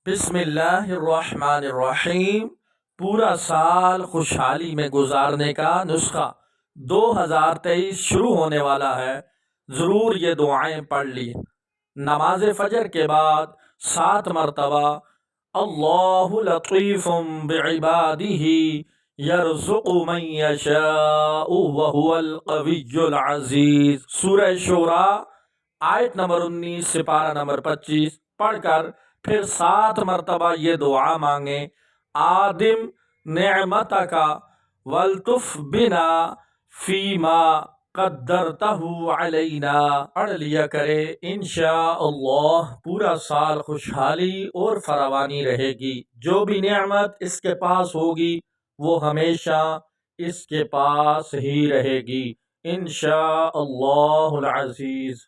بسم اللہ الرحمن الرحیم۔ پورا سال خوشحالی میں گزارنے کا نسخہ 2023 شروع ہونے والا ہے۔ ضرور یہ دعائیں پڑھ لی۔ نماز فجر کے بعد 7 مرتبہ اللہ لطیف بعبادہ یرزق من یشاء وہو القوی العزیز۔ سورہ شورى آیت نمبر 19 سپارہ نمبر 25 پڑھ کر پھر 7 مرتبہ یہ دعا مانگیں، آدم نعمتک والطف بنا فیما قدرتہ علینا۔ پڑھ لیا کرے، انشاءاللہ پورا سال خوشحالی اور فراوانی رہے گی۔ جو بھی نعمت اس کے پاس ہوگی وہ ہمیشہ اس کے پاس ہی رہے گی، انشاءاللہ العزیز۔